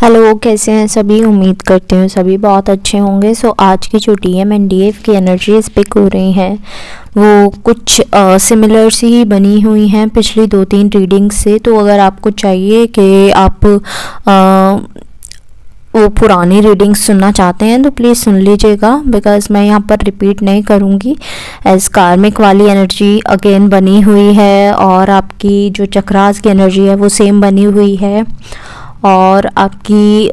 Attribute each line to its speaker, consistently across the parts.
Speaker 1: Hello, कैसे हैं सभी। उम्मीद करती हूँ सभी बहुत अच्छे होंगे। आज की जो डीएम एंड डीएफ की एनर्जीज पिक हो रही हैं वो कुछ सिमिलर सी ही बनी हुई हैं पिछली 2-3 रीडिंग्स से। तो अगर आपको चाहिए कि आप वो पुरानी रीडिंग्स सुनना चाहते हैं तो प्लीज़ सुन लीजिएगा, बिकॉज़ मैं यहाँ पर रिपीट नहीं करूँगी। एज कार्मिक वाली एनर्जी अगेन बनी हुई है और आपकी जो चक्रास की एनर्जी है वो सेम बनी हुई है और आपकी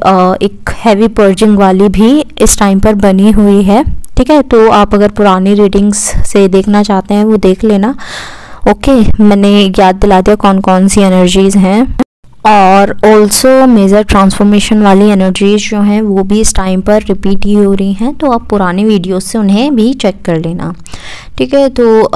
Speaker 1: एक हैवी पर्जिंग वाली भी इस टाइम पर बनी हुई है। ठीक है, तो आप अगर पुरानी रीडिंग्स से देखना चाहते हैं वो देख लेना। ओके, मैंने याद दिला दिया कौन कौन सी एनर्जीज़ हैं। और ऑल्सो मेजर ट्रांसफॉर्मेशन वाली एनर्जीज जो हैं वो भी इस टाइम पर रिपीट ही हो रही हैं, तो आप पुरानी वीडियोस से उन्हें भी चेक कर लेना। ठीक है, तो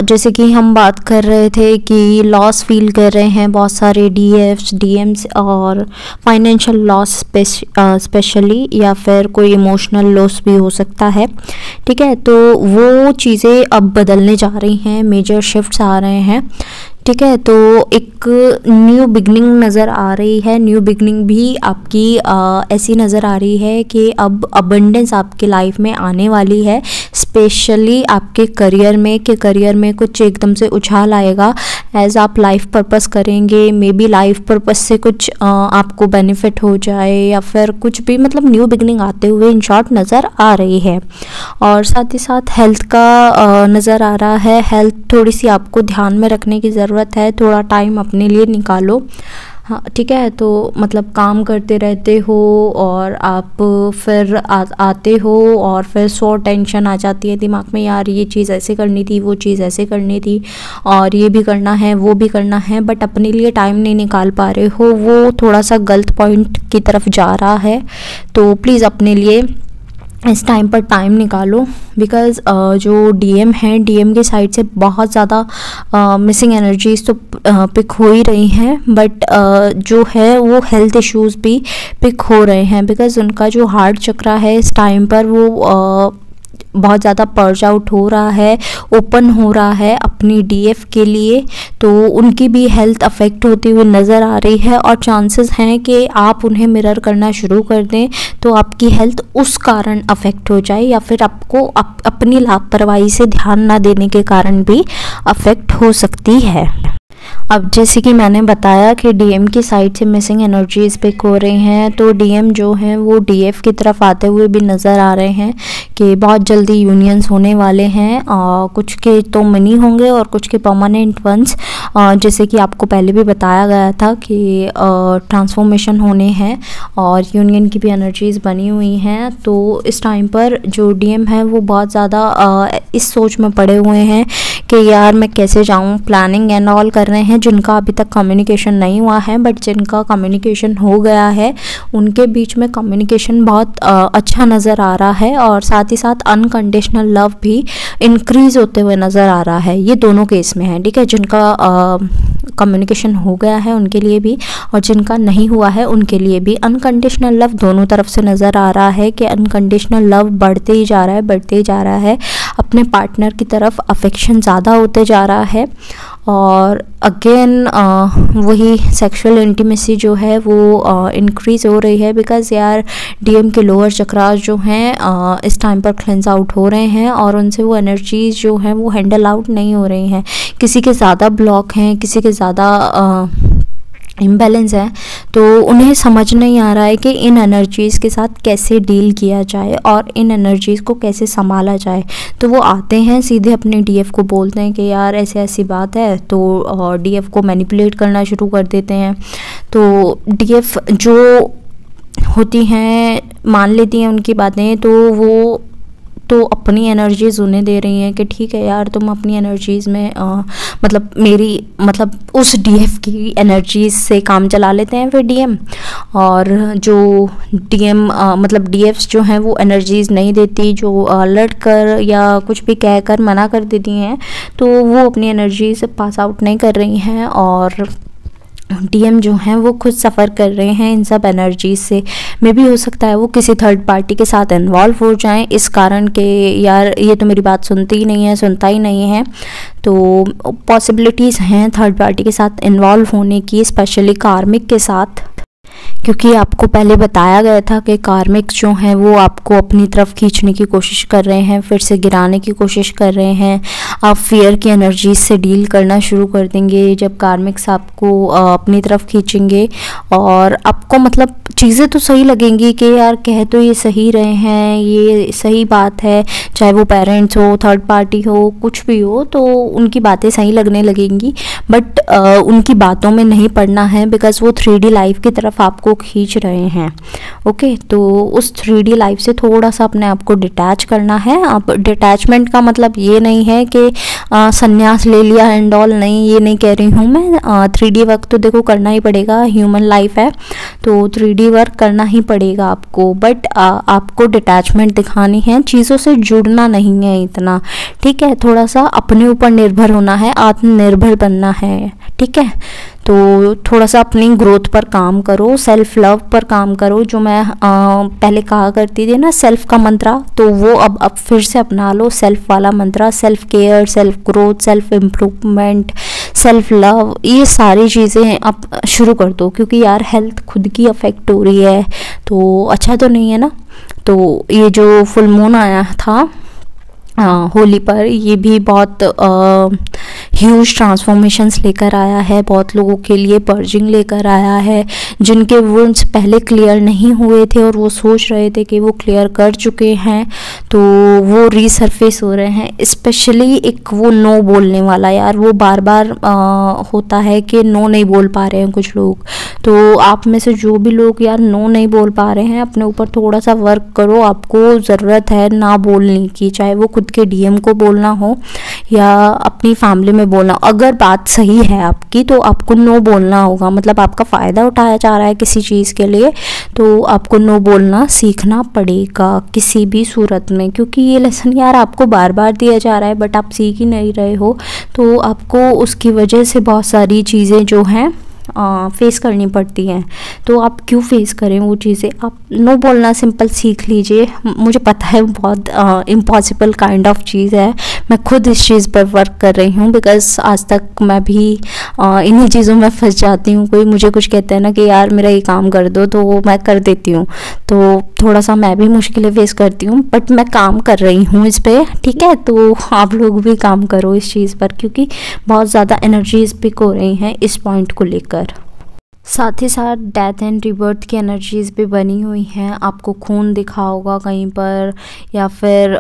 Speaker 1: जैसे कि हम बात कर रहे थे कि लॉस फील कर रहे हैं बहुत सारे डीएफ्स डीएम्स और फाइनेंशियल लॉस स्पेशली, या फिर कोई इमोशनल लॉस भी हो सकता है। ठीक है, तो वो चीज़ें अब बदलने जा रही हैं, मेजर शिफ्ट्स आ रहे हैं। ठीक है, तो एक न्यू बिगनिंग नज़र आ रही है। न्यू बिगनिंग भी आपकी ऐसी नज़र आ रही है कि अब अबंडेंस आपके लाइफ में आने वाली है, स्पेशली आपके करियर में, कि करियर में कुछ एकदम से उछाल आएगा एज आप लाइफ पर्पस करेंगे। मे बी लाइफ पर्पस से कुछ आपको बेनिफिट हो जाए या फिर कुछ भी, मतलब न्यू बिगनिंग आते हुए इन शॉर्ट नज़र आ रही है। और साथ ही साथ हेल्थ का नज़र आ रहा है। हेल्थ थोड़ी सी आपको ध्यान में रखने की ज़रूरत है, थोड़ा टाइम अपने लिए निकालो। हाँ, ठीक है, तो मतलब काम करते रहते हो और आप फिर आते हो और फिर 100 टेंशन आ जाती है दिमाग में, यार ये चीज़ ऐसे करनी थी, वो चीज़ ऐसे करनी थी और ये भी करना है वो भी करना है, बट अपने लिए टाइम नहीं निकाल पा रहे हो। वो थोड़ा सा गलत पॉइंट की तरफ जा रहा है, तो प्लीज़ अपने लिए इस टाइम पर टाइम निकालो। बिकॉज़ जो डीएम है, डीएम के साइड से बहुत ज़्यादा मिसिंग एनर्जीज तो पिक हो ही रही हैं, बट जो है वो हेल्थ इश्यूज़ भी पिक हो रहे हैं। बिकॉज़ उनका जो हार्ट चक्रा है इस टाइम पर वो बहुत ज़्यादा पर्ज आउट हो रहा है, ओपन हो रहा है अपनी डीएफ के लिए, तो उनकी भी हेल्थ अफेक्ट होती हुई नज़र आ रही है। और चांसेस हैं कि आप उन्हें मिरर करना शुरू कर दें तो आपकी हेल्थ उस कारण अफेक्ट हो जाए, या फिर आपको अपनी लापरवाही से ध्यान ना देने के कारण भी अफेक्ट हो सकती है। अब जैसे कि मैंने बताया कि डीएम की साइड से मिसिंग एनर्जीज पिक हो रही हैं, तो डीएम जो हैं वो डीएफ की तरफ आते हुए भी नज़र आ रहे हैं कि बहुत जल्दी यूनियंस होने वाले हैं। कुछ के तो मनी होंगे और कुछ के परमानेंट वंस। जैसे कि आपको पहले भी बताया गया था कि ट्रांसफॉर्मेशन होने हैं और यूनियन की भी एनर्जीज़ बनी हुई हैं। तो इस टाइम पर जो डीएम है वो बहुत ज़्यादा इस सोच में पड़े हुए हैं कि यार मैं कैसे जाऊँ, प्लानिंग एंड ऑल कर रहे हैं। जिनका अभी तक कम्युनिकेशन नहीं हुआ है, बट जिनका कम्युनिकेशन हो गया है उनके बीच में कम्युनिकेशन बहुत अच्छा नज़र आ रहा है, और साथ ही साथ अनकंडीशनल लव भी इंक्रीज़ होते हुए नज़र आ रहा है। ये दोनों केस में है। ठीक है, जिनका कम्युनिकेशन हो गया है उनके लिए भी और जिनका नहीं हुआ है उनके लिए भी अनकंडीशनल लव दोनों तरफ से नज़र आ रहा है कि अनकंडीशनल लव बढ़ते ही जा रहा है, बढ़ते ही जा रहा है। अपने पार्टनर की तरफ अफेक्शन ज़्यादा होते जा रहा है। और अगेन वही सेक्सुअल इंटीमेसी जो है वो इंक्रीज़ हो रही है। बिकॉज़ यार डीएम के लोअर चक्रास जो हैं इस टाइम पर क्लेंस आउट हो रहे हैं और उनसे वो एनर्जीज जो हैं वो हैंडल आउट नहीं हो रही हैं। किसी के ज़्यादा ब्लॉक हैं, किसी के ज़्यादा इम्बैलेंस है, तो उन्हें समझ नहीं आ रहा है कि इन एनर्जीज़ के साथ कैसे डील किया जाए और इन एनर्जीज़ को कैसे संभाला जाए। तो वो आते हैं सीधे अपने डीएफ को बोलते हैं कि यार ऐसे ऐसी बात है, तो डीएफ को मैनिपुलेट करना शुरू कर देते हैं। तो डीएफ जो होती हैं मान लेती हैं उनकी बातें, तो वो तो अपनी एनर्जीज़ उन्हें दे रही हैं कि ठीक है यार तुम अपनी एनर्जीज़ में मतलब उस डीएफ की एनर्जीज़ से काम चला लेते हैं फिर डीएम। और जो डीएम मतलब डीएफ्स जो हैं वो एनर्जीज़ नहीं देती, जो लड़कर या कुछ भी कहकर मना कर देती हैं, तो वो अपनी एनर्जीज़ पास आउट नहीं कर रही हैं और डीएम जो हैं वो खुद सफ़र कर रहे हैं इन सब एनर्जीज से। मे भी हो सकता है वो किसी थर्ड पार्टी के साथ इन्वॉल्व हो जाएं इस कारण के यार ये तो मेरी बात सुनती ही नहीं है, सुनता ही नहीं है। तो पॉसिबिलिटीज़ हैं थर्ड पार्टी के साथ इन्वॉल्व होने की, स्पेशली कार्मिक के साथ, क्योंकि आपको पहले बताया गया था कि कार्मिक्स जो हैं वो आपको अपनी तरफ खींचने की कोशिश कर रहे हैं, फिर से गिराने की कोशिश कर रहे हैं। आप फियर की एनर्जी से डील करना शुरू कर देंगे जब कार्मिक्स आपको अपनी तरफ खींचेंगे, और आपको मतलब चीज़ें तो सही लगेंगी कि यार कह तो ये सही रहे हैं, ये सही बात है, चाहे वो पेरेंट्स हो, थर्ड पार्टी हो, कुछ भी हो, तो उनकी बातें सही लगने लगेंगी। बट उनकी बातों में नहीं पड़ना है, बिकॉज वो 3D लाइफ की तरफ आपको खींच रहे हैं। ओके, तो उस 3D लाइफ से थोड़ा सा अपने आप को डिटैच करना है। अब डिटैचमेंट का मतलब ये नहीं है कि संन्यास ले लिया एंड ऑल, नहीं, ये नहीं कह रही हूँ मैं। 3D वर्क तो देखो करना ही पड़ेगा, ह्यूमन लाइफ है तो 3D वर्क करना ही पड़ेगा आपको, बट आपको डिटैचमेंट दिखानी है, चीज़ों से जुड़ना नहीं है इतना, ठीक है। थोड़ा सा अपने ऊपर निर्भर होना है, आत्मनिर्भर बनना है, ठीक है। तो थोड़ा सा अपनी ग्रोथ पर काम करो, सेल्फ लव पर काम करो, जो मैं पहले कहा करती थी ना, सेल्फ का मंत्रा, तो वो अब फिर से अपना लो, सेल्फ वाला मंत्रा। Self care, self growth, self improvement, self love, ये सारी चीज़ें आप शुरू कर दो, क्योंकि यार हेल्थ खुद की अफेक्ट हो रही है तो अच्छा तो नहीं है ना। तो ये जो फुल मून आया था होली पर, ये भी बहुत ह्यूज ट्रांसफॉर्मेशंस लेकर आया है, बहुत लोगों के लिए पर्जिंग लेकर आया है, जिनके वुंड्स पहले क्लियर नहीं हुए थे और वो सोच रहे थे कि वो क्लियर कर चुके हैं, तो वो रीसरफेस हो रहे हैं। स्पेशली एक वो नो बोलने वाला, यार वो बार बार होता है कि नो नहीं बोल पा रहे हैं कुछ लोग, तो आप में से जो भी लोग यार नो नहीं बोल पा रहे हैं, अपने ऊपर थोड़ा सा वर्क करो। आपको ज़रूरत है ना बोलने की, चाहे वो खुद के DM को बोलना हो या अपनी फैमिली में बोलना। अगर बात सही है आपकी तो आपको नो बोलना होगा, मतलब आपका फ़ायदा उठाया जा रहा है किसी चीज़ के लिए, तो आपको नो बोलना सीखना पड़ेगा किसी भी सूरत में, क्योंकि ये लेसन यार आपको बार बार दिया जा रहा है बट आप सीख ही नहीं रहे हो, तो आपको उसकी वजह से बहुत सारी चीज़ें जो हैं फेस करनी पड़ती हैं। तो आप क्यों फेस करें वो चीज़ें, आप नो बोलना सिंपल सीख लीजिए। मुझे पता है बहुत इम्पॉसिबल काइंड ऑफ चीज़ है, मैं खुद इस चीज़ पर वर्क कर रही हूँ, बिकॉज आज तक मैं भी इन्हीं चीज़ों में फंस जाती हूँ। कोई मुझे कुछ कहता है ना कि यार मेरा ये काम कर दो, तो वो मैं कर देती हूँ, तो थोड़ा सा मैं भी मुश्किलें फेस करती हूँ, बट मैं काम कर रही हूँ इस पर, ठीक है। तो आप लोग भी काम करो इस चीज़ पर, क्योंकि बहुत ज़्यादा एनर्जीज पिक हो रही हैं इस पॉइंट को लेकर। साथ ही साथ डेथ एंड रिबर्थ की एनर्जीज भी बनी हुई हैं। आपको खून दिखा होगा कहीं पर, या फिर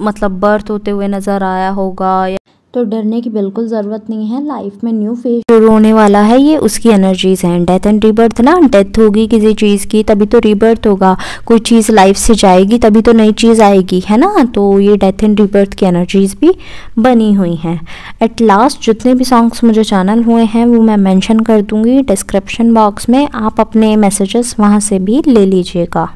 Speaker 1: मतलब बर्थ होते हुए नज़र आया होगा, तो डरने की बिल्कुल ज़रूरत नहीं है। लाइफ में न्यू फेज शुरू होने वाला है, ये उसकी एनर्जीज हैं। डेथ एंड रीबर्थ ना, डेथ होगी किसी चीज़ की तभी तो रीबर्थ होगा, कोई चीज़ लाइफ से जाएगी तभी तो नई चीज़ आएगी, है ना। तो ये डेथ एंड रीबर्थ की एनर्जीज भी बनी हुई हैं। एट लास्ट जितने भी सॉन्ग्स मुझे चैनल हुए हैं वो मैं मेंशन कर दूँगी डिस्क्रिप्शन बॉक्स में, आप अपने मैसेजेस वहाँ से भी ले लीजिएगा।